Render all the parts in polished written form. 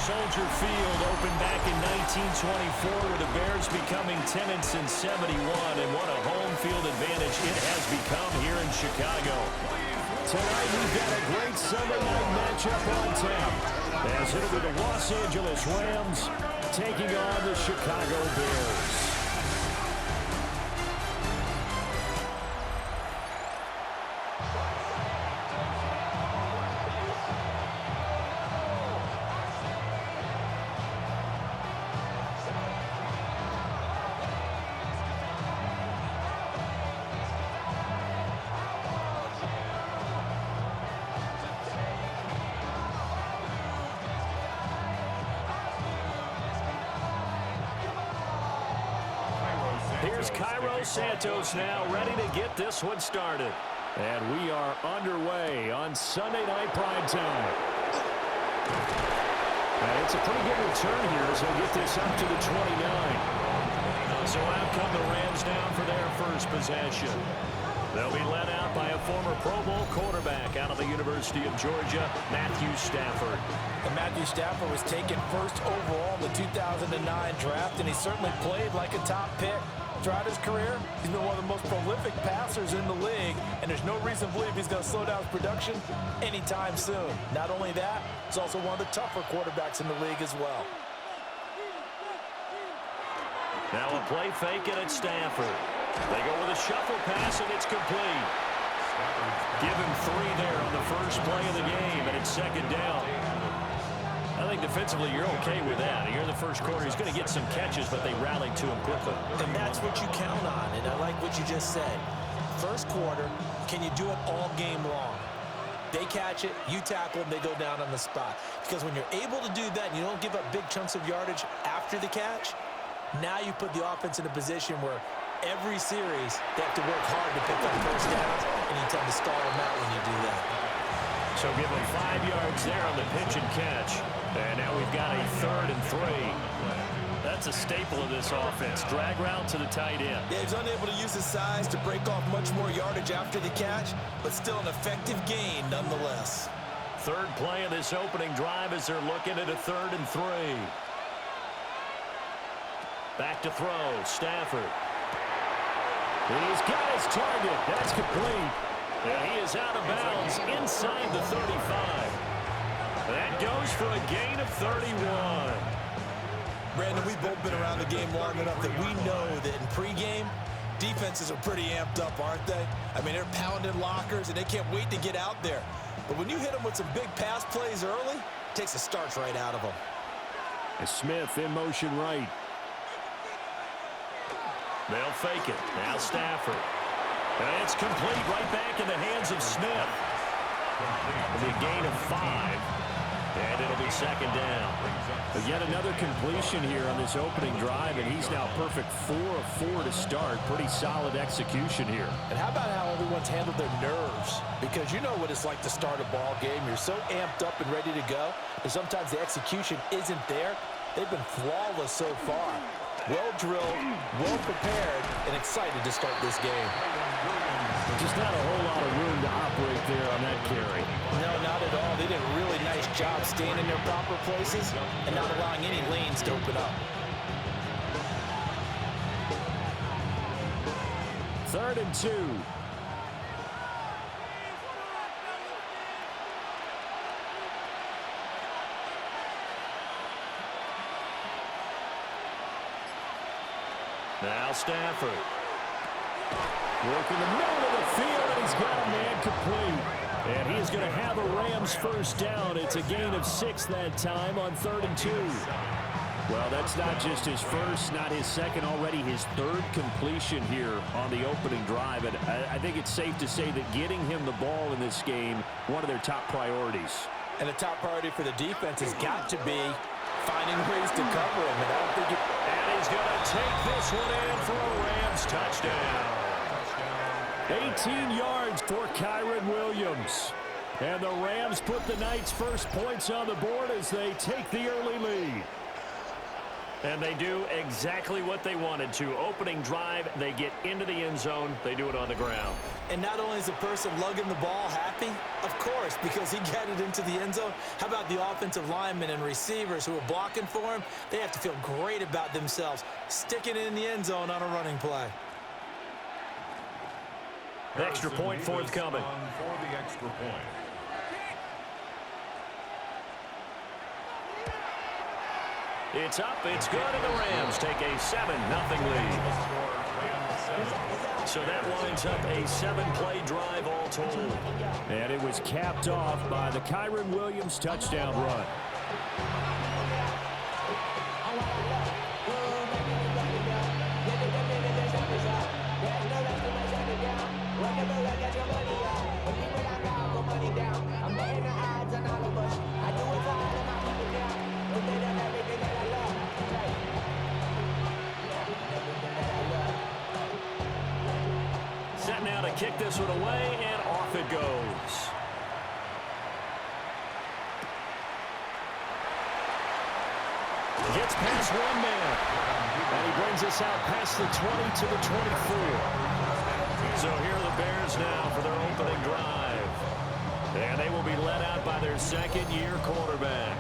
Soldier Field opened back in 1924 with the Bears becoming tenants in 71, and what a home field advantage it has become here in Chicago. Tonight we've got a great Sunday night matchup on tap, as it'll be the Los Angeles Rams taking on the Chicago Bears. Here's Cairo Santos now ready to get this one started. And we are underway on Sunday Night Primetime. And it's a pretty good return here as they get this up to the 29. So out come the Rams down for their first possession. They'll be led out by a former Pro Bowl quarterback out of the University of Georgia, Matthew Stafford. And Matthew Stafford was taken first overall in the 2009 draft, and he certainly played like a top pick. Throughout his career, he's been one of the most prolific passers in the league, and there's no reason to believe he's going to slow down his production anytime soon. Not only that, he's also one of the tougher quarterbacks in the league as well. Now a play fake it at Stafford. They go with a shuffle pass, and it's complete. Give him 3 there on the first play of the game, and it's second down. I think defensively you're okay with that. Here in the first quarter, he's going to get some catches, but they rallied to him quickly. And that's what you count on, and I like what you just said. First quarter, can you do it all game long? They catch it, you tackle them, they go down on the spot. Because when you're able to do that and you don't give up big chunks of yardage after the catch, now you put the offense in a position where every series they have to work hard to pick up first downs, and you tend to stall them out when you do that. So give him 5 yards there on the pitch and catch. And now we've got a 3rd and 3. That's a staple of this offense. Drag route to the tight end. Yeah, he's unable to use his size to break off much more yardage after the catch, but still an effective gain nonetheless. 3rd play of this opening drive as they're looking at a 3rd and 3. Back to throw, Stafford. He's got his target. That's complete. And he is out of bounds inside the 35. That goes for a gain of 31. Brandon, we've both been around the game long enough that we know that in pregame, defenses are pretty amped up, aren't they? I mean, they're pounding lockers, and they can't wait to get out there. But when you hit them with some big pass plays early, it takes the starch right out of them. And Smith in motion right. They'll fake it. Now Stafford. And it's complete right back in the hands of Smith. It'll be a gain of 5. And it'll be second down. But yet another completion here on this opening drive, and he's now perfect 4 of 4 to start. Pretty solid execution here. And how about how everyone's handled their nerves? Because you know what it's like to start a ball game. You're so amped up and ready to go, and sometimes the execution isn't there. They've been flawless so far. Well drilled, well prepared, and excited to start this game. Just not a whole lot of room to operate there on that carry. No, not at all. They did a really nice job staying in their proper places and not allowing any lanes to open up. 3rd and 2. Now Stafford. Working the middle of the field, and he's got a man complete. And he's going to have a Rams first down. It's a gain of 6 that time on 3rd and 2. Well, that's not just his first, not his second, already his 3rd completion here on the opening drive. And I think it's safe to say that getting him the ball in this game, one of their top priorities. And the top priority for the defense has got to be finding ways to cover him. And I don't think and he's going to take this one in for a Rams touchdown. 18 yards for Kyron Williams. And the Rams put the night's first points on the board as they take the early lead. And they do exactly what they wanted to. Opening drive, they get into the end zone. They do it on the ground. And not only is the person lugging the ball happy, of course, because he got it into the end zone. How about the offensive linemen and receivers who are blocking for him? They have to feel great about themselves, sticking it in the end zone on a running play. Extra point forthcoming. For the extra point. It's up, it's good, and the Rams take a 7-0 lead. So that winds up a 7-play drive all told. And it was capped off by the Kyren Williams touchdown run. Set now to kick this one away, and off it goes. Gets past one man, and he brings us out past the 20 to the 24. So here are the Bears now for their opening drive. And they will be led out by their second-year quarterback.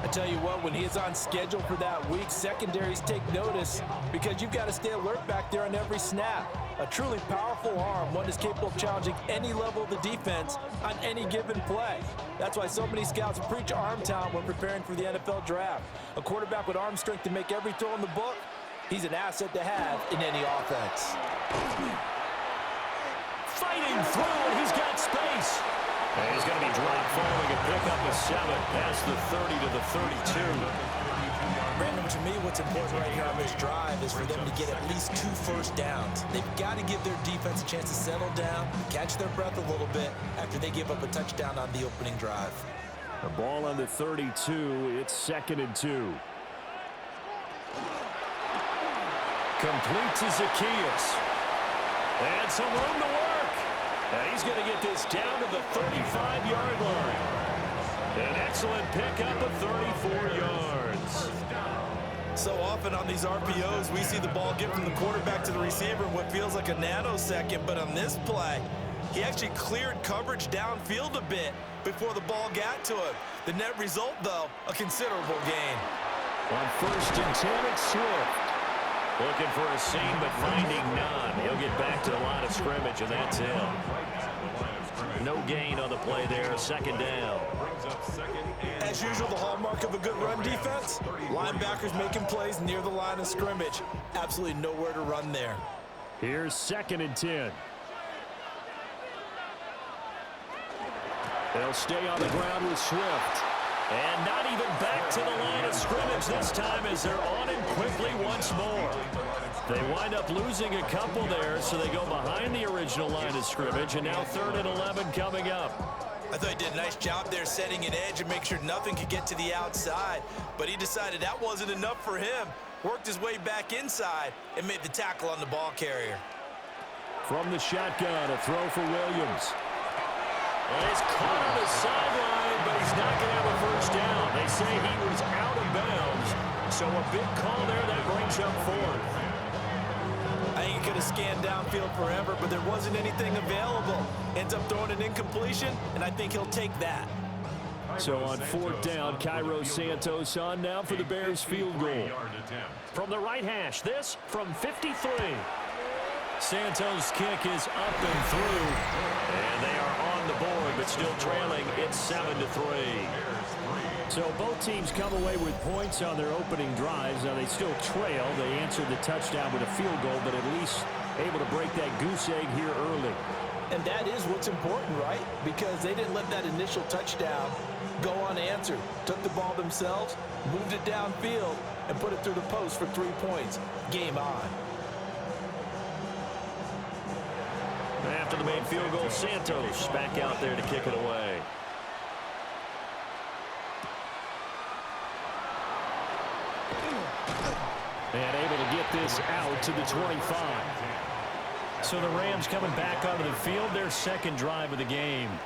I tell you what, when he is on schedule for that week, secondaries take notice because you've got to stay alert back there on every snap. A truly powerful arm, one is capable of challenging any level of the defense on any given play. That's why so many scouts preach arm talent when preparing for the NFL draft. A quarterback with arm strength to make every throw in the book, he's an asset to have in any offense. Fighting through, and he's got space. And he's going to be dropped following a pickup of 7 past the 30 to the 32. Brandon, to me, what's important right here on this drive is for them to get at least 2 first downs. They've got to give their defense a chance to settle down, catch their breath a little bit after they give up a touchdown on the opening drive. The ball on the 32. It's 2nd and 2. Complete to Zacchaeus. And some room to work. And he's going to get this down to the 35-yard line. An excellent pickup of 34 yards. So often on these RPOs, we see the ball get from the quarterback to the receiver in what feels like a nanosecond. But on this play, he actually cleared coverage downfield a bit before the ball got to him. The net result, though, a considerable gain. On 1st and 10, it's Swift. Looking for a seam, but finding none. He'll get back to the line of scrimmage, and that's it. No gain on the play there, 2nd down. As usual, the hallmark of a good run defense, linebackers making plays near the line of scrimmage. Absolutely nowhere to run there. Here's 2nd and 10. They'll stay on the ground with Swift. And not even back to the line of scrimmage this time as they're on him quickly once more. They wind up losing a couple there, so they go behind the original line of scrimmage, and now 3rd and 11 coming up. I thought he did a nice job there setting an edge and make sure nothing could get to the outside. But he decided that wasn't enough for him. Worked his way back inside and made the tackle on the ball carrier. From the shotgun, a throw for Williams. And he's caught on the sideline, but he's not going to have a first down. They say he was out of bounds. So a big call there that brings up 4th. I think he could have scanned downfield forever, but there wasn't anything available. Ends up throwing an incompletion, and I think he'll take that. So on 4th down, Cairo Santos on now for the Bears field goal. From the right hash, this from 53. Santos' kick is up and through, and they are on the board, but still trailing. It's 7-3. So both teams come away with points on their opening drives. Now they still trail. They answered the touchdown with a field goal, but at least able to break that goose egg here early. And that is what's important, right? Because they didn't let that initial touchdown go unanswered. Took the ball themselves, moved it downfield, and put it through the post for 3 points. Game on. After the main field goal, Santos back out there to kick it away. And able to get this out to the 25. So the Rams coming back onto the field, their 2nd drive of the game.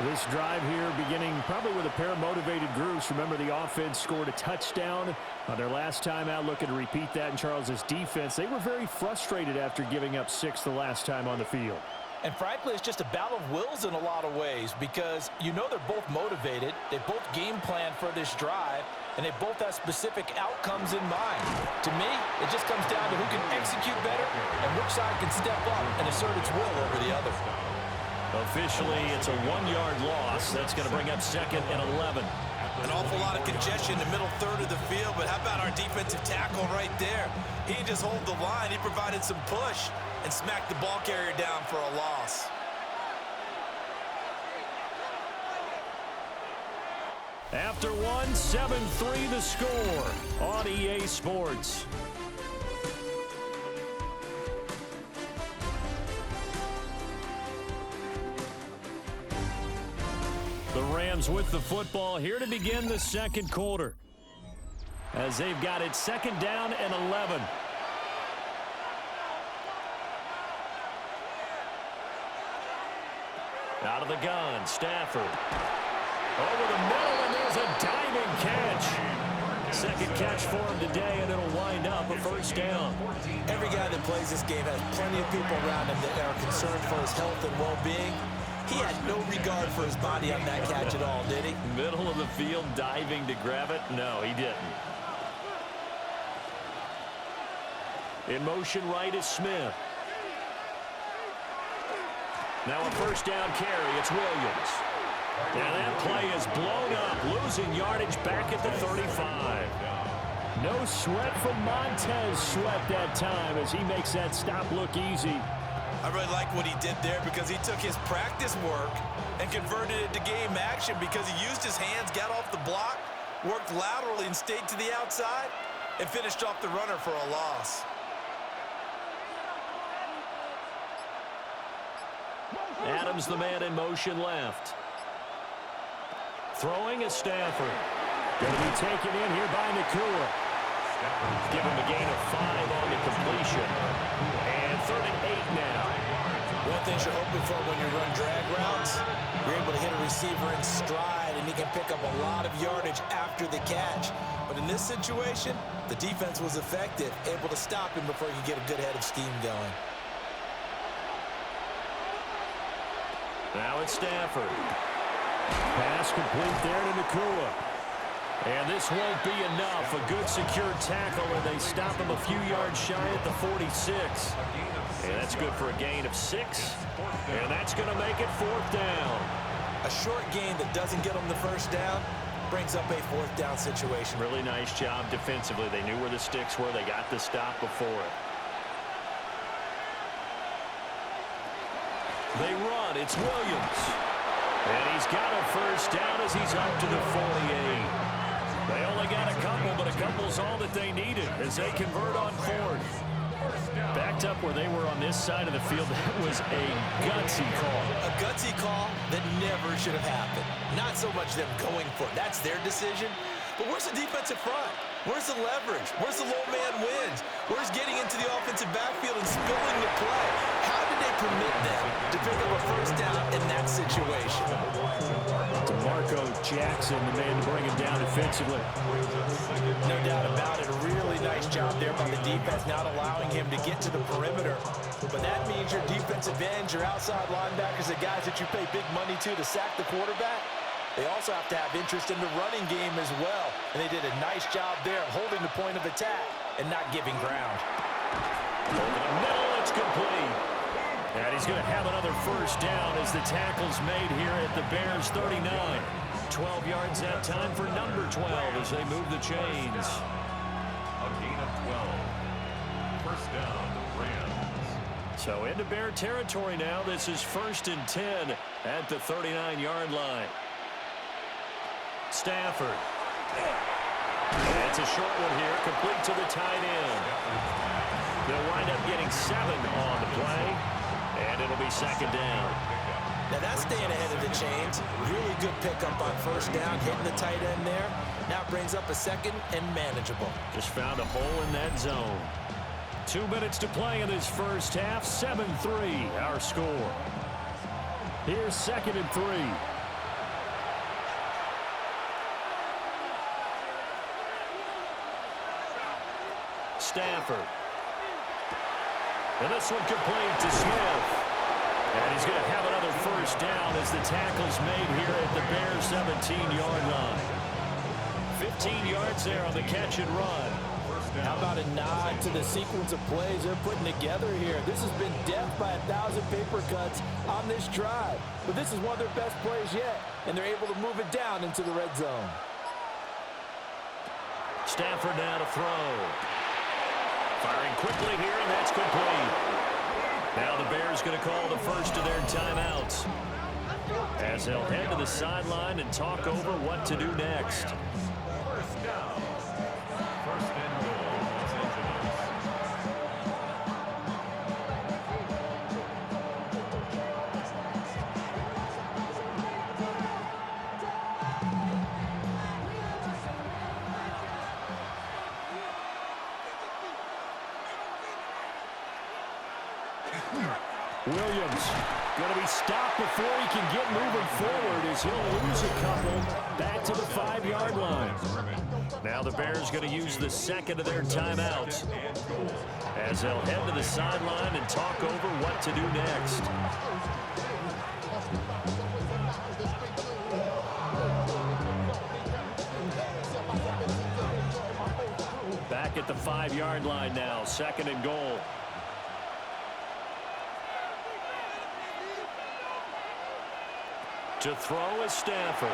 This drive here beginning probably with a pair of motivated groups. Remember, the offense scored a touchdown on their last time out, looking to repeat that in Charles's defense. They were very frustrated after giving up 6 the last time on the field. And frankly, it's just a battle of wills in a lot of ways because you know they're both motivated. They both game plan for this drive, and they both have specific outcomes in mind. To me, it just comes down to who can execute better and which side can step up and assert its will over the other. Officially, it's a 1-yard loss. That's going to bring up 2nd and 11. An awful lot of congestion in the middle third of the field, but how about our defensive tackle right there? He didn't just hold the line. He provided some push and smacked the ball carrier down for a loss. After one, 7-3 the score on EA Sports. The Rams with the football here to begin the second quarter, as they've got it 2nd down and 11. Out of the gun, Stafford. Over the middle, and there's a diving catch. Second catch for him today, and it'll wind up a 1st down. Every guy that plays this game has plenty of people around him that are concerned for his health and well-being. He had no regard for his body on that catch at all, did he? Middle of the field, diving to grab it? No, he didn't. In motion right is Smith. Now a 1st down carry. It's Williams. Now that play is blown up, losing yardage back at the 35. No sweat from Montez Sweat that time as he makes that stop look easy. I really like what he did there because he took his practice work and converted it to game action because he used his hands, got off the block, worked laterally and stayed to the outside, and finished off the runner for a loss. Adams, the man in motion left. Throwing is Stafford. Going to be taken in here by Nakua. Give him a gain of 5 on the completion. And 3rd and 8 now. One thing you're hoping for when you run drag routes, you're able to hit a receiver in stride, and he can pick up a lot of yardage after the catch. But in this situation, the defense was effective, able to stop him before he could get a good head of steam going. Now it's Stafford. Pass complete there to Nakua. And this won't be enough. A good secure tackle, and they stop him a few yards shy at the 46. And that's good for a gain of 6. And that's going to make it 4th down. A short gain that doesn't get them the 1st down brings up a 4th down situation. Really nice job defensively. They knew where the sticks were. They got the stop before it. They run. It's Williams. And he's got a 1st down as he's up to the 48. They only got a couple, but a couple's all that they needed as they convert on 4th. Backed up where they were on this side of the field. That was a gutsy call. A gutsy call that never should have happened. Not so much them going for it. That's their decision. But where's the defensive front? Where's the leverage? Where's the low man wins? Where's getting into the offensive backfield and spilling the play? How did they permit them to pick up a 1st down in that situation? DeMarco Jackson, the man to bring him down defensively. No doubt about it. A really nice job there by the defense, not allowing him to get to the perimeter. But that means your defensive ends, your outside linebackers, the guys that you pay big money to sack the quarterback, they also have to have interest in the running game as well. And they did a nice job there of holding the point of attack and not giving ground. Over the middle, it's complete. And he's going to have another 1st down as the tackle's made here at the Bears 39. 12 yards that time for number 12 as they move the chains. A gain of 12. 1st down, Rams. So into Bear territory now. This is 1st and 10 at the 39-yard line. Stafford. It's a short one here, complete to the tight end. They'll wind up getting 7 on the play, and it'll be 2nd down. Now that's staying ahead of the chains. Really good pickup on 1st down, hitting the tight end there. Now brings up a 2nd and manageable. Just found a hole in that zone. 2 minutes to play in this 1st half. 7-3 our score. Here's 2nd and 3. Stafford. And this one complete to Smith. And he's going to have another first down as the tackle's made here at the Bears 17-yard line. 15 yards there on the catch and run. How about a nod to the sequence of plays they're putting together here? This has been death by 1,000 paper cuts on this drive. But this is one of their best plays yet, and they're able to move it down into the red zone. Stafford now to throw. Firing quickly here, and that's complete. Now the Bears going to call the first of their timeouts, as they'll head to the sideline and talk over what to do next. First down. First and goal, Los Angeles. Williams going to be stopped before he can get moving forward as he'll lose a couple back to the 5-yard line. Now the Bears going to use the second of their timeouts, as they'll head to the sideline and talk over what to do next. Back at the 5-yard line now, second and goal. To throw is Stafford.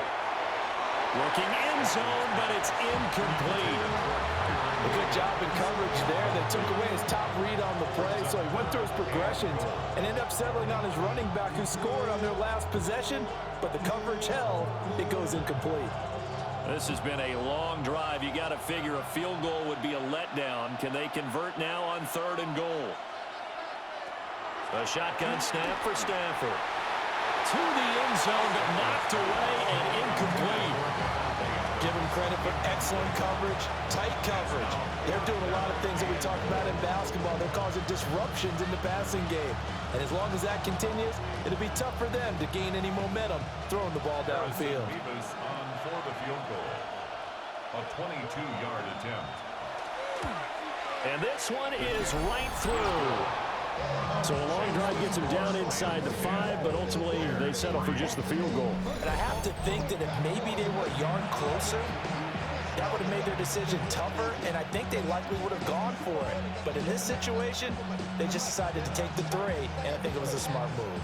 Looking end zone, but it's incomplete. A good job in coverage there. They took away his top read on the play, so he went through his progressions and ended up settling on his running back, who scored on their last possession, but the coverage held. It goes incomplete. This has been a long drive. You got to figure a field goal would be a letdown. Can they convert now on third and goal? A shotgun snap for Stafford. To the end zone, but knocked away and incomplete. Give him credit for excellent coverage, tight coverage. They're doing a lot of things that we talked about in basketball. They're causing disruptions in the passing game. And as long as that continues, it'll be tough for them to gain any momentum throwing the ball downfield. Beavers on for the field goal. A 22-yard attempt. And this one is right through. So a long drive gets them down inside the 5, but ultimately they settle for just the field goal. And I have to think that if maybe they were a yard closer, that would have made their decision tougher, and I think they likely would have gone for it. But in this situation, they just decided to take the 3, and I think it was a smart move.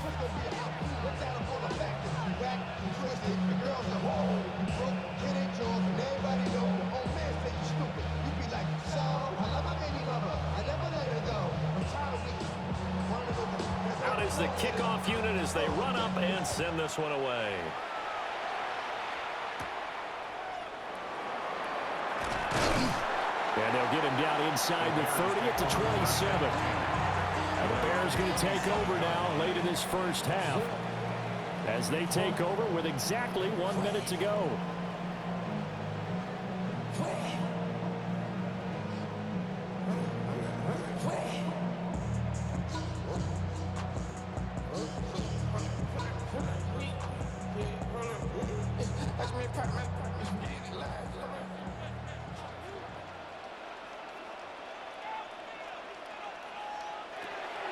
Out is the kickoff unit as they run up and send this one away. And they'll get him down inside the 30 at the 27. And the Bears going to take over now late in this first half, as they take over with exactly 1 minute to go.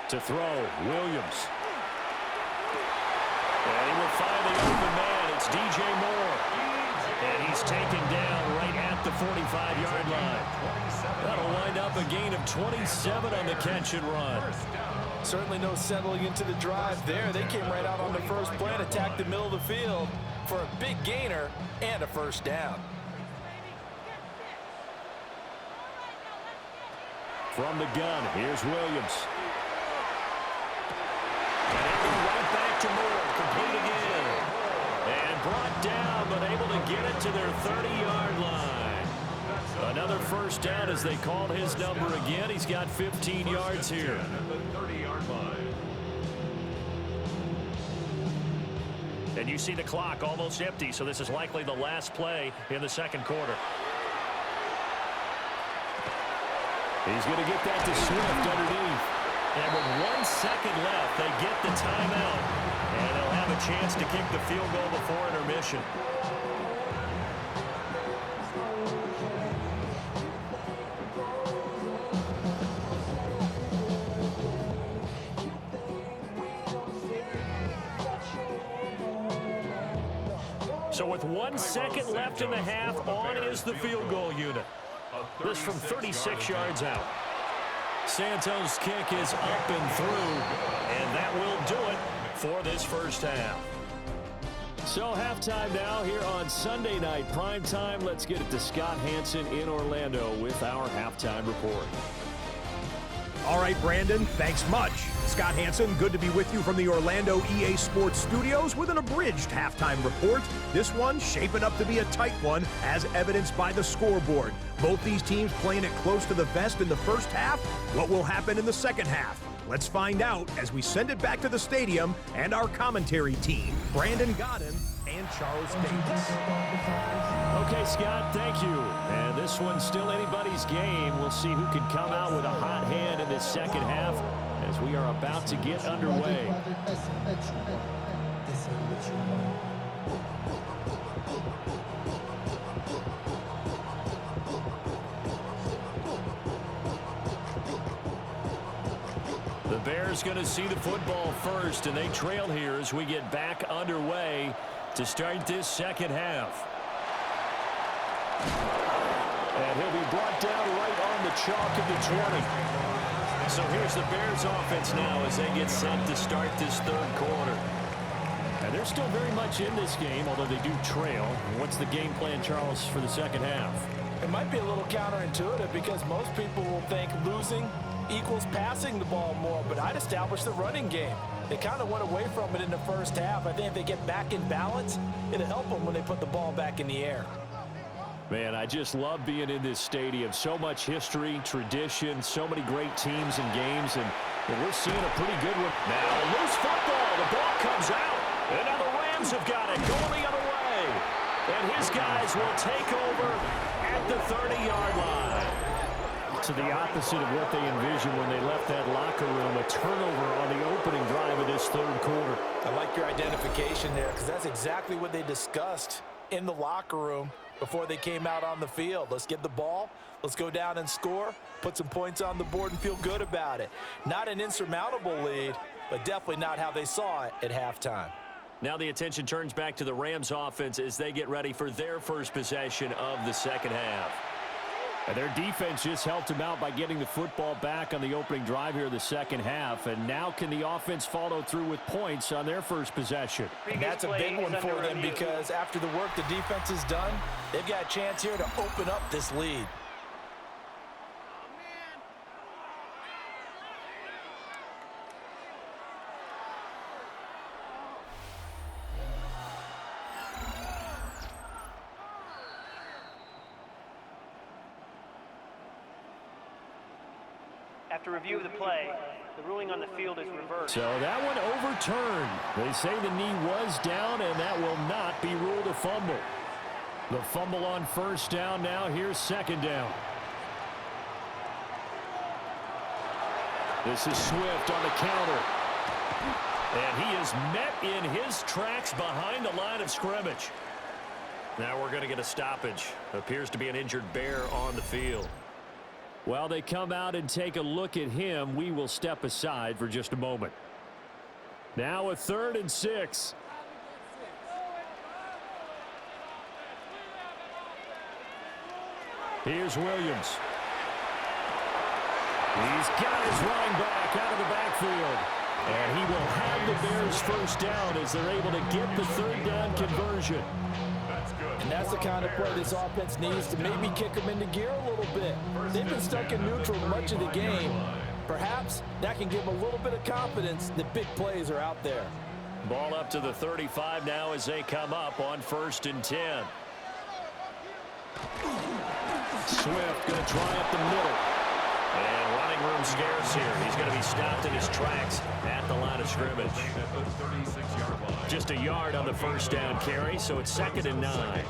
To throw, Williams. And he will find the open man. It's DJ Moore. And he's taken down right at the 45-yard line. That'll wind up a gain of 27 on the catch and run. Certainly no settling into the drive there. They came right out on the first play and attacked the middle of the field for a big gainer and a first down. From the gun, here's Williams. Right back to Moore, complete again. And brought down, but able to get it to their 30-yard line. Another first down as they called his number again. He's got 15 yards here. At the 30-yard line. And you see the clock almost empty, so this is likely the last play in the second quarter. He's going to get that to Swift underneath. And with 1 second left, they get the timeout. And they'll have a chance to kick the field goal before intermission. with 1 second left in the half, on is the field goal unit. This from 36 yards out. Santos' kick is up and through, and that will do it for this first half. So halftime now here on Sunday night prime time. Let's get it to Scott Hanson in Orlando with our halftime report. All right, Brandon, thanks much. Scott Hanson, good to be with you from the Orlando EA Sports Studios with an abridged halftime report. This one shaping up to be a tight one, as evidenced by the scoreboard. Both these teams playing it close to the vest in the first half. What will happen in the second half? Let's find out as we send it back to the stadium and our commentary team, Brandon Godden and Charles Davis. Okay, Scott, thank you. And this one's still anybody's game. We'll see who can come out with a hot hand in this second half as we are about to get underway. The Bears going to see the football first, and they trail here as we get back underway to start this second half. And he'll be brought down right on the chalk of the 20. So here's the Bears offense now as they get set to start this third quarter. And they're still very much in this game, although they do trail. What's the game plan, Charles, for the second half? It might be a little counterintuitive because most people will think losing equals passing the ball more, but I'd establish the running game. They kind of went away from it in the first half. I think if they get back in balance, it'll help them when they put the ball back in the air. Man, I just love being in this stadium. So much history, tradition, so many great teams and games, and we're seeing a pretty good one. Now, loose football. The ball comes out, and now the Rams have got it going the other way. And his guys will take over at the 30-yard line. To the opposite of what they envisioned when they left that locker room, a turnover on the opening drive of this third quarter. I like your identification there because that's exactly what they discussed in the locker room before they came out on the field. Let's get the ball, let's go down and score, put some points on the board and feel good about it. Not an insurmountable lead, but definitely not how they saw it at halftime. Now the attention turns back to the Rams offense as they get ready for their first possession of the second half. And their defense just helped them out by getting the football back on the opening drive here in the second half. And now can the offense follow through with points on their first possession? And that's a big one for them because after the work the defense has done, they've got a chance here to open up this lead. After review of the play, the ruling on the field is reversed. So that one overturned. They say the knee was down, and that will not be ruled a fumble. The fumble on first down now. Here's second down. This is Swift on the counter. And he is met in his tracks behind the line of scrimmage. Now we're going to get a stoppage. Appears to be an injured Bear on the field. While they come out and take a look at him, we will step aside for just a moment. Now a 3rd and 6. Here's Williams. He's got his running back out of the backfield. And he will have the Bears first down as they're able to get the 3rd down conversion. And that's the kind of play this offense needs to maybe kick them into gear a little bit. They've been stuck in neutral much of the game. Perhaps that can give them a little bit of confidence that big plays are out there. Ball up to the 35 now as they come up on 1st and 10. Swift going to try up the middle. And running room scarce here. He's going to be stopped in his tracks at the line of scrimmage. Just a yard on the first down carry, so it's 2nd and 9.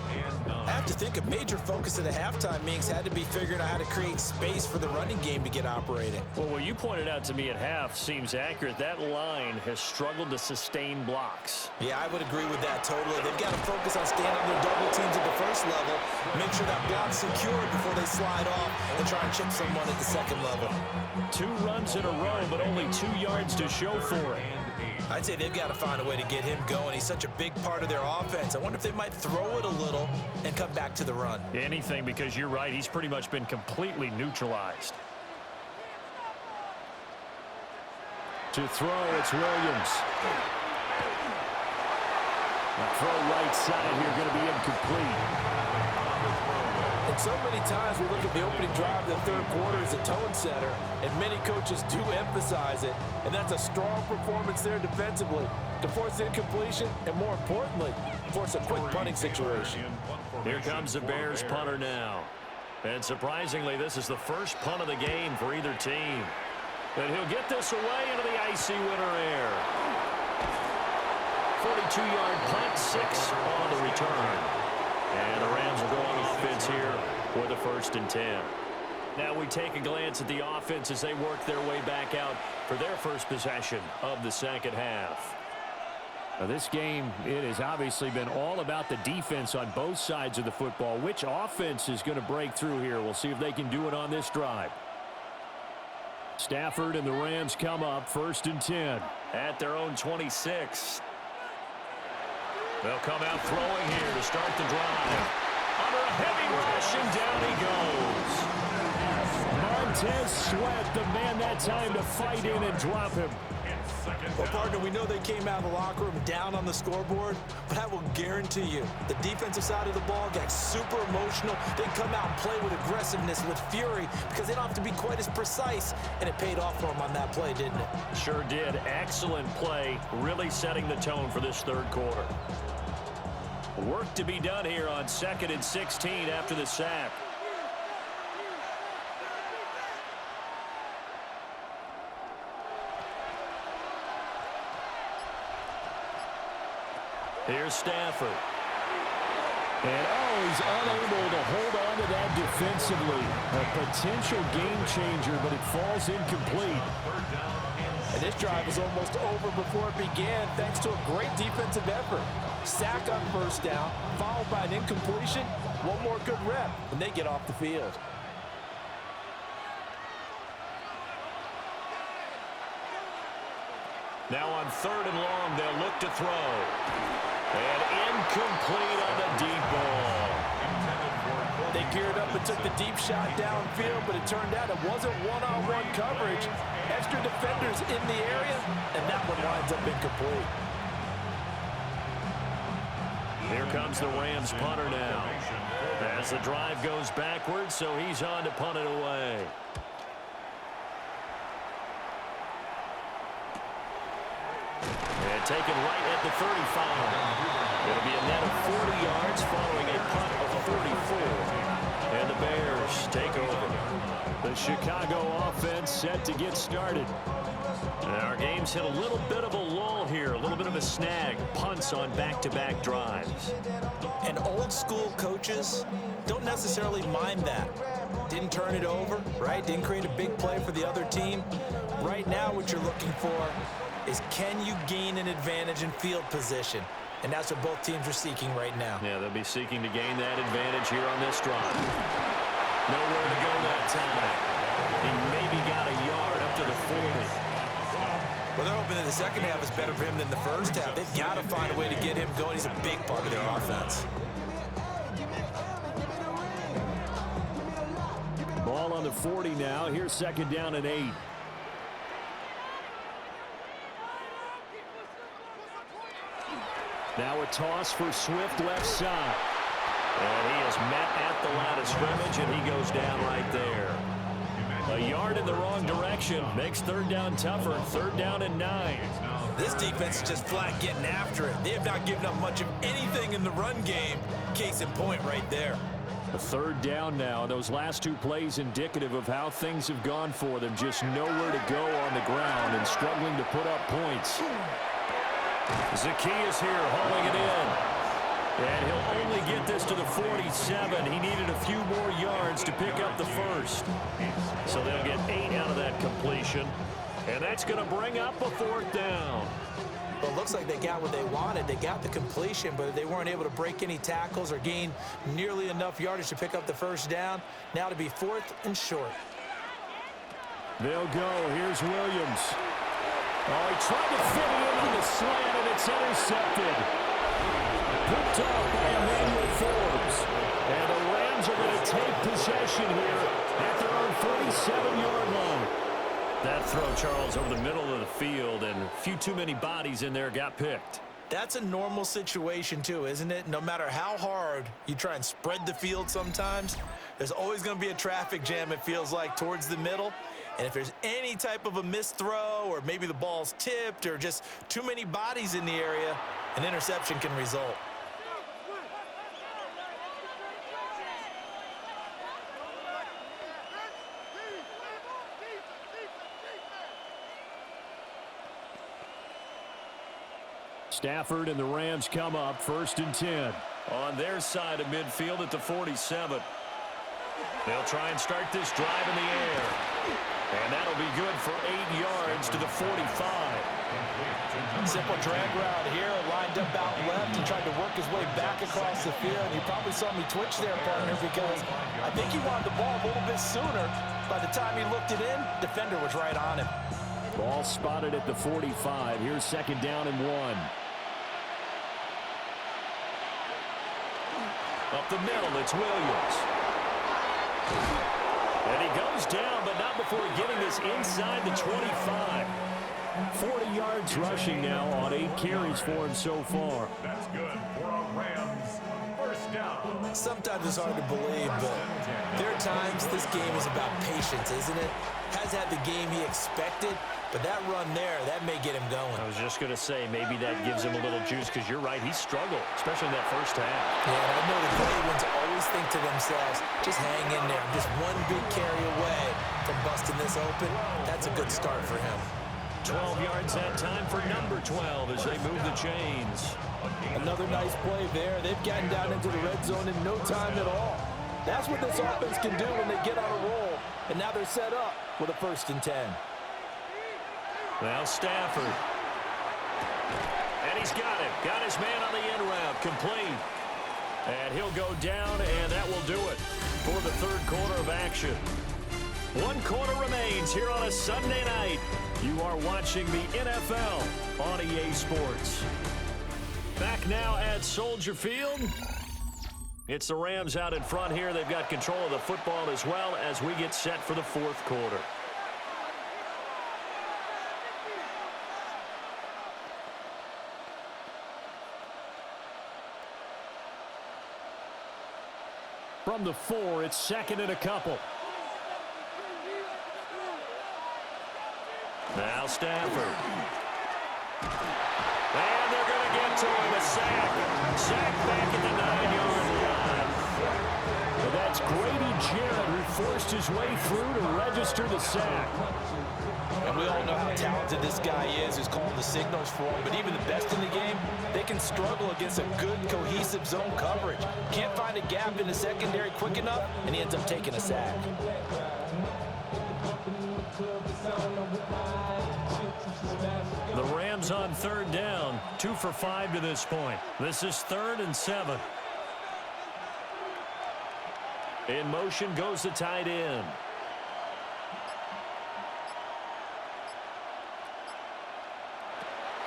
I have to think a major focus of the halftime meetings had to be figuring out how to create space for the running game to get operating. Well, what you pointed out to me at half seems accurate. That line has struggled to sustain blocks. Yeah, I would agree with that totally. They've got to focus on staying on their double teams at the first level, make sure that block's secured before they slide off and try and chip someone at the second level. 2 runs in a row, but only 2 yards to show for it. I'd say they've got to find a way to get him going. He's such a big part of their offense. I wonder if they might throw it a little and come back to the run. Anything, because you're right. He's pretty much been completely neutralized. To throw, it's Williams. The throw right side here going to be incomplete. And so many times we look at the opening drive of the third quarter as a tone setter, and many coaches do emphasize it, and that's a strong performance there defensively to force incompletion and, more importantly, force a quick punting situation. Here comes the Bears punter now. And surprisingly, this is the first punt of the game for either team. And he'll get this away into the icy winter air. 42-yard punt, 6 on the return. And the Rams will go on offense here for the 1st and 10. Now we take a glance at the offense as they work their way back out for their first possession of the second half. Now this game, it has obviously been all about the defense on both sides of the football. Which offense is going to break through here? We'll see if they can do it on this drive. Stafford and the Rams come up 1st and 10 at their own 26. They'll come out throwing here to start the drive. Under a heavy rush, and down he goes. Montez Sweat, the man that time to fight in and drop him. Well, partner, we know they came out of the locker room down on the scoreboard, but I will guarantee you the defensive side of the ball got super emotional. They come out and play with aggressiveness, with fury, because they don't have to be quite as precise, and it paid off for them on that play, didn't it? Sure did. Excellent play, really setting the tone for this third quarter. Work to be done here on 2nd and 16 after the sack. Here's Stafford. And, he's unable to hold on to that defensively. A potential game changer, but it falls incomplete. And this drive was almost over before it began, thanks to a great defensive effort. Sack on 1st down, followed by an incompletion. One more good rep, and they get off the field. Now on 3rd and long, they'll look to throw. And incomplete on the deep ball. They geared up and took the deep shot downfield, but it turned out it wasn't one-on-one coverage. Extra defenders in the area, and that one winds up incomplete. Here comes the Rams punter now. As the drive goes backwards, so he's on to punt it away. And taken right at the 35. It'll be a net of 40 yards following a punt of 44. And the Bears take over. The Chicago offense set to get started. And our game's hit a little bit of a lull here, a little bit of a snag. Punts on back-to-back drives. And old school coaches don't necessarily mind that. Didn't turn it over, right? Didn't create a big play for the other team. Right now what you're looking for is, can you gain an advantage in field position? And that's what both teams are seeking right now. Yeah, they'll be seeking to gain that advantage here on this drive. Nowhere to go that time. He maybe got a yard up to the 40. Well, they're hoping that the second half is better for him than the first half. They've got to find a way to get him going. He's a big part of their offense. Ball on the 40 now. Here's 2nd down and 8. Now a toss for Swift left side. And he is met at the line of scrimmage, and he goes down right there. A yard in the wrong direction makes 3rd down tougher. 3rd down and 9. This defense is just flat getting after it. They have not given up much of anything in the run game. Case in point right there. A 3rd down now. Those last 2 plays indicative of how things have gone for them. Just nowhere to go on the ground and struggling to put up points. Zacchaeus here hauling it in. And he'll only get this to the 47. He needed a few more yards to pick up the first. So they'll get 8 out of that completion. And that's going to bring up a 4th down. Well, it looks like they got what they wanted. They got the completion, but they weren't able to break any tackles or gain nearly enough yardage to pick up the 1st down. Now to be 4th and short. They'll go. Here's Williams. Oh, he tried to fit it in on the slant, and it's intercepted. Picked off by Emmanuel Forbes. And the Rams are going to take possession here at their own 47-yard line. That throw, Charles, over the middle of the field, and a few too many bodies in there got picked. That's a normal situation too, isn't it? No matter how hard you try and spread the field sometimes, there's always going to be a traffic jam, it feels like, towards the middle. And if there's any type of a missed throw, or maybe the ball's tipped, or just too many bodies in the area, an interception can result. Stafford and the Rams come up 1st and 10. On their side of midfield at the 47. They'll try and start this drive in the air. And that'll be good for 8 yards to the 45. Simple drag route here, lined up out left and tried to work his way back across the field. You probably saw me twitch there, partner, because I think he wanted the ball a little bit sooner. By the time he looked it in, defender was right on him. Ball spotted at the 45. Here's 2nd down and 1. Up the middle, it's Williams. And he goes down, but not before getting this inside the 25. 40 yards rushing now on 8 carries for him so far. That's good for a Rams first down. Sometimes it's hard to believe, but there are times this game is about patience, isn't it? Has had the game he expected, but that run there, that may get him going. I was just going to say, maybe that gives him a little juice, because you're right, he struggled, especially in that first half. Yeah, and I know the great ones always think to themselves, just hang in there. Just one big carry away from busting this open. That's a good start for him. 12 yards that time for number 12 as they move the chains. Another nice play there. They've gotten down into the red zone in no time at all. That's what this offense can do when they get on a roll. And now they're set up with a 1st and 10. Now Stafford. And he's got it. Got his man on the end route. Complete. And he'll go down, and that will do it for the 3rd quarter of action. 1 quarter remains here on a Sunday night. You are watching the NFL on EA Sports. Back now at Soldier Field. It's the Rams out in front here. They've got control of the football as well as we get set for the 4th quarter. From the 4, it's 2nd and a couple. Now Stafford. And they're going to get to him. A sack. Sack back at the 9-yard line. Well, that's Grady Jarrett who forced his way through to register the sack. And we all know how talented this guy is, who's calling the signals for him. But even the best in the game, they can struggle against a good, cohesive zone coverage. Can't find a gap in the secondary quick enough, and he ends up taking a sack. The Rams on 3rd down, 2 for 5 to this point. This is 3rd and 7. In motion goes the tight end.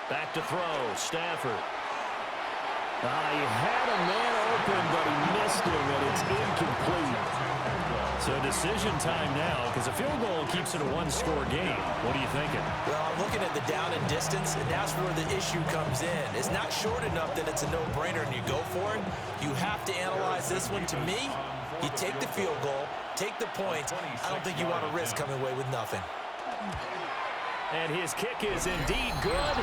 Back to throw, Stafford. He had a man open, but he missed him, and it's incomplete. So decision time now, because a field goal keeps it a 1-score game. What are you thinking? Well, I'm looking at the down and distance, and that's where the issue comes in. It's not short enough that it's a no-brainer and you go for it. You have to analyze this one. To me, you take the field goal, take the points. I don't think you want to risk coming away with nothing. And his kick is indeed good.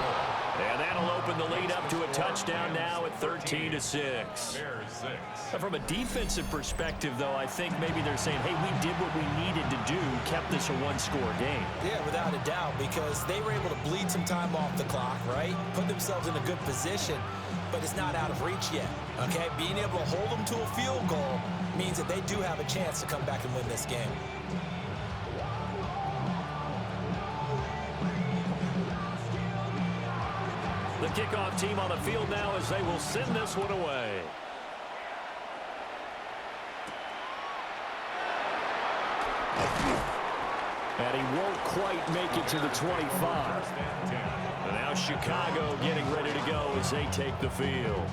And that'll open the lead up to a touchdown now at 13-6. From a defensive perspective, though, I think maybe they're saying, hey, we did what we needed to do, kept this a 1-score game. Yeah, without a doubt, because they were able to bleed some time off the clock, right? Put themselves in a good position, but it's not out of reach yet, okay? Being able to hold them to a field goal means that they do have a chance to come back and win this game. The kickoff team on the field now as they will send this one away. And he won't quite make it to the 25. And now Chicago getting ready to go as they take the field.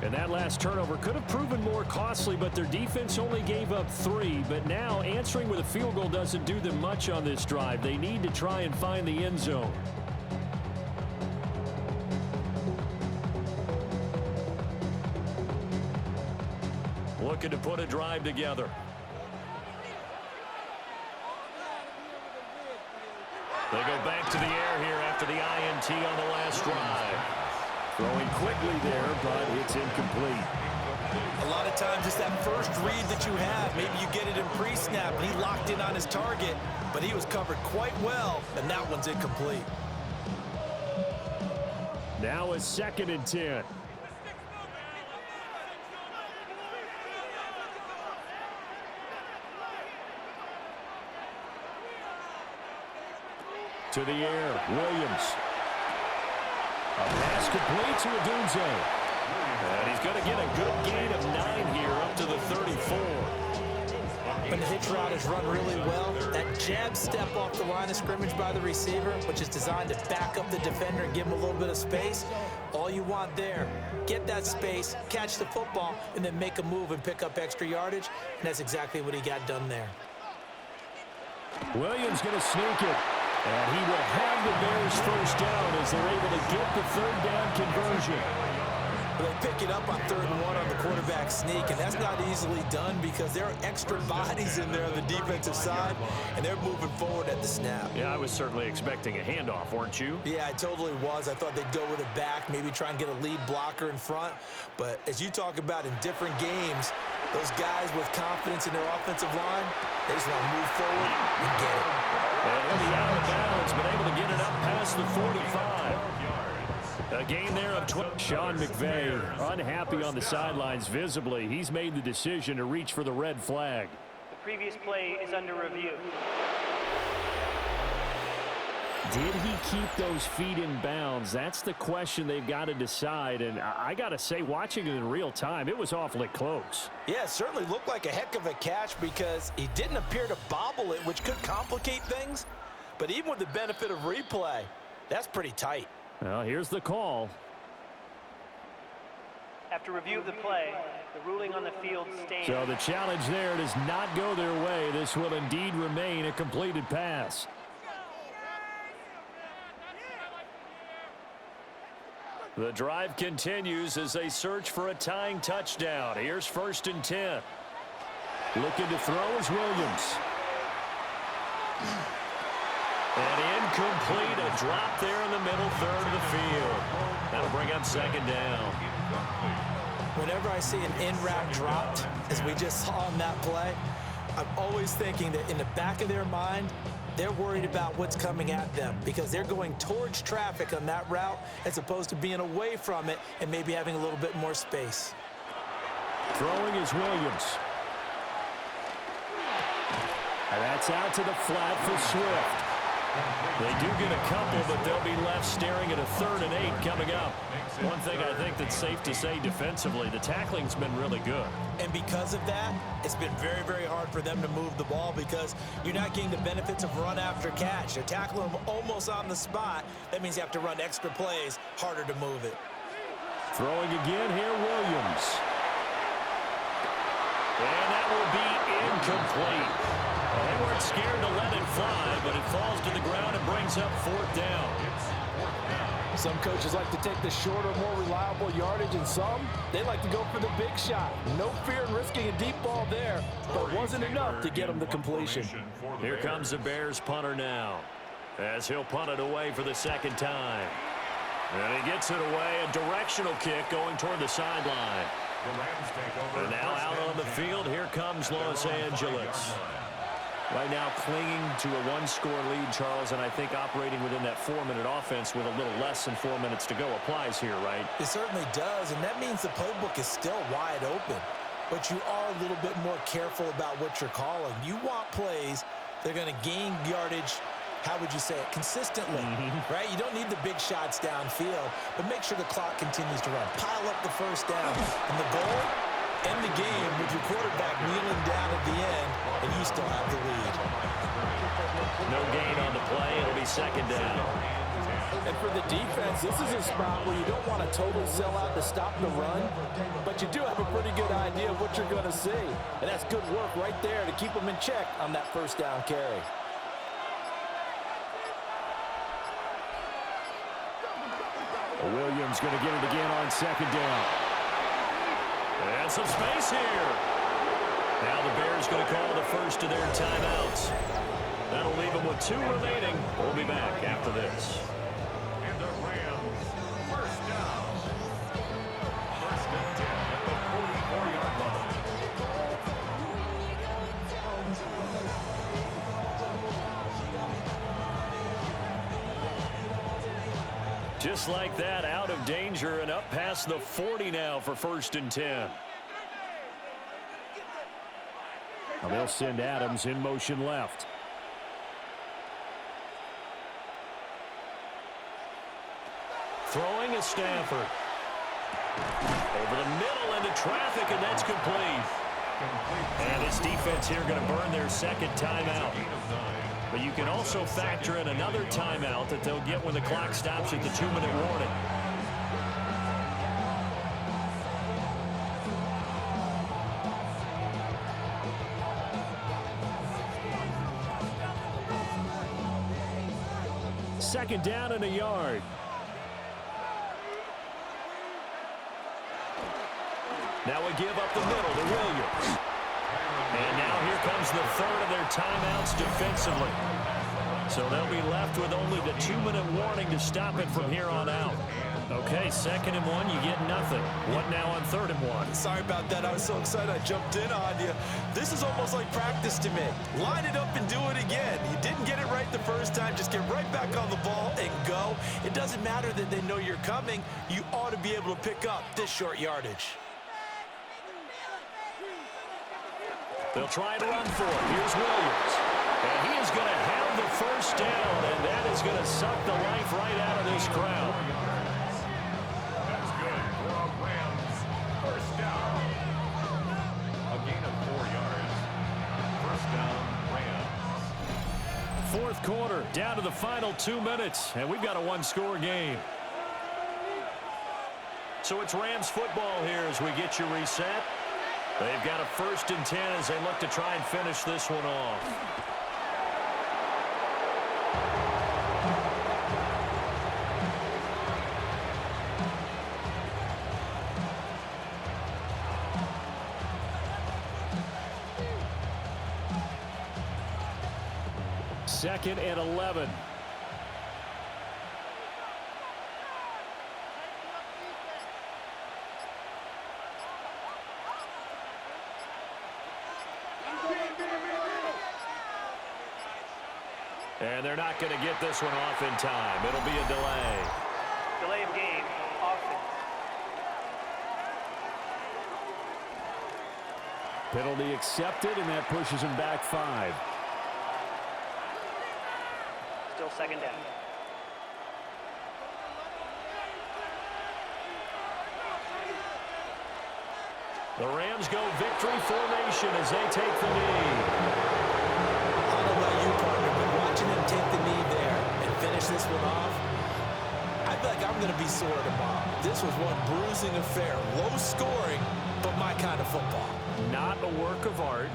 And that last turnover could have proven more costly, but their defense only gave up 3. But now answering with a field goal doesn't do them much on this drive. They need to try and find the end zone. Looking to put a drive together. They go back to the air here after the INT on the last drive. Throwing quickly there, but it's incomplete. A lot of times it's that first read that you have. Maybe you get it in pre-snap, and he locked in on his target, but he was covered quite well, and that one's incomplete. Now a 2nd and 10. To the air, Williams. A pass complete to Odunze. And he's going to get a good gain of 9 here up to the 34. When the hitch route is run really well, that jab step off the line of scrimmage by the receiver, which is designed to back up the defender and give him a little bit of space, all you want there, get that space, catch the football, and then make a move and pick up extra yardage, and that's exactly what he got done there. Williams going to sneak it. And he will have the Bears first down as they're able to get the 3rd down conversion. They pick it up on 3rd and 1 on the quarterback sneak, and that's not easily done because there are extra bodies in there on the defensive side, and they're moving forward at the snap. Yeah, I was certainly expecting a handoff, weren't you? Yeah, I totally was. I thought they'd go with it back, maybe try and get a lead blocker in front. But as you talk about in different games, those guys with confidence in their offensive line, they just want to move forward and get it. And he'll be out of bounds, but able to get it up past the 45. A gain there of 12. Sean McVay unhappy on the sidelines visibly. He's made the decision to reach for the red flag. The previous play is under review. Did he keep those feet in bounds? That's the question they've got to decide. And I got to say, watching it in real time, it was awfully close. Yeah, it certainly looked like a heck of a catch because he didn't appear to bobble it, which could complicate things. But even with the benefit of replay, that's pretty tight. Well, here's the call. After review of the play, the ruling on the field stands. So the challenge there does not go their way. This will indeed remain a completed pass. The drive continues as they search for a tying touchdown. Here's 1st and 10. Looking to throw is Williams. And incomplete, a drop there in the middle 3rd of the field. That'll bring up 2nd down. Whenever I see an in-route dropped, as we just saw on that play, I'm always thinking that in the back of their mind, they're worried about what's coming at them because they're going towards traffic on that route as opposed to being away from it and maybe having a little bit more space. Throwing is Williams. And that's out to the flat for Swift. They do get a couple, but they'll be left staring at a 3rd and 8 coming up. One thing I think that's safe to say defensively, the tackling's been really good. And because of that, it's been very, very hard for them to move the ball because you're not getting the benefits of run after catch. They're tackling them almost on the spot. That means you have to run extra plays, harder to move it. Throwing again here, Williams. And that will be incomplete. They weren't scared to let it fly, but it falls to the ground and brings up 4th down. Some coaches like to take the shorter, more reliable yardage, and some, they like to go for the big shot. No fear in risking a deep ball there, but it wasn't enough to get them the completion. Here comes the Bears punter now, as he'll punt it away for the 2nd time. And he gets it away, a directional kick going toward the sideline. And now out on the field, here comes Los Angeles. Right now clinging to a 1-score lead, Charles, and I think operating within that 4-minute offense with a little less than 4 minutes to go applies here, right? It certainly does, and that means the playbook is still wide open. But you are a little bit more careful about what you're calling. You want plays that are going to gain yardage, how would you say it, consistently, right? You don't need the big shots downfield, but make sure the clock continues to run. Pile up the 1st down, and the goal end the game with your quarterback kneeling down at the end, and you still have the lead. No gain on the play. It'll be second down. And for the defense, this is a spot where you don't want to totally sell out to stop the run, but you do have a pretty good idea of what you're going to see. And that's good work right there to keep them in check on that first down carry. Williams going to get it again on second down. And some space here. Now the Bears going to call the first of their timeouts. That'll leave them with 2 remaining. We'll be back after this. And the Rams, first down. First and 10 at the 44-yard line. Just like that, out of danger and up past the 40 now for first and 10. Now they'll send Adams in motion left. Throwing is Stafford. Over the middle into traffic, and that's complete. And this defense here going to burn their second timeout. But you can also factor in another timeout that they'll get when the clock stops at the 2-minute warning. Second down and a yard. Now we give up the middle to Williams. And now here comes the third of their timeouts defensively. So they'll be left with only the 2-minute warning to stop it from here on out. Okay, 2nd and 1, you get nothing. What now on 3rd and 1? Sorry about that. I was so excited I jumped in on you. This is almost like practice to me. Line it up and do it again. You didn't get it right the first time. Just get right back on the ball and go. It doesn't matter that they know you're coming. You ought to be able to pick up this short yardage. They'll try to run for it. Here's Williams. And he is going to have the first down, and that is going to suck the life right out of this crowd. That's good for a Rams first down. A gain of 4 yards. First down, Rams. 4th quarter, down to the final 2 minutes, and we've got a 1-score game. So it's Rams football here as we get you reset. They've got a 1st and 10 as they look to try and finish this one off. Second and 11. And they're not going to get this one off in time. It'll be a delay. Delay of game, offense. Penalty accepted, and that pushes him back 5. Still second down. The Rams go victory formation as they take the knee. I don't know about you, partner, but watching him take the knee there and finish this one off, I feel like I'm going to be sore tomorrow. This was one bruising affair. Low scoring, but my kind of football. Not a work of art,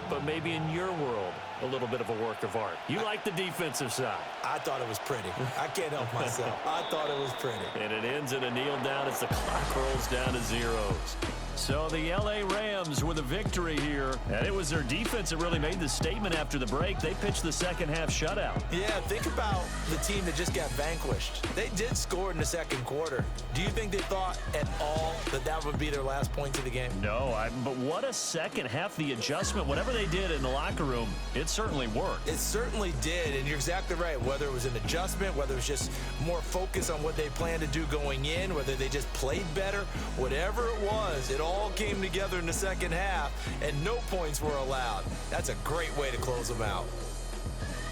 but maybe in your world, a little bit of a work of art. You like the defensive side. I thought it was pretty. I can't help myself. I thought it was pretty. And it ends in a kneel down as the clock rolls down to zeros. So the L.A. Rams with a victory here. And it was their defense that really made the statement after the break. They pitched the second half shutout. Yeah, think about the team that just got vanquished. They did score in the second quarter. Do you think they thought at all that that would be their last points of the game? No, but what a second half. The adjustment, whatever they did in the locker room, it certainly worked. It certainly did, and you're exactly right. Whether it was an adjustment, whether it was just more focus on what they planned to do going in, whether they just played better, whatever it was, it all came together in the second half, and no points were allowed. That's a great way to close them out.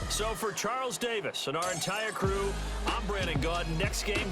So for Charles Davis and our entire crew, I'm Brandon Gaudin. Next game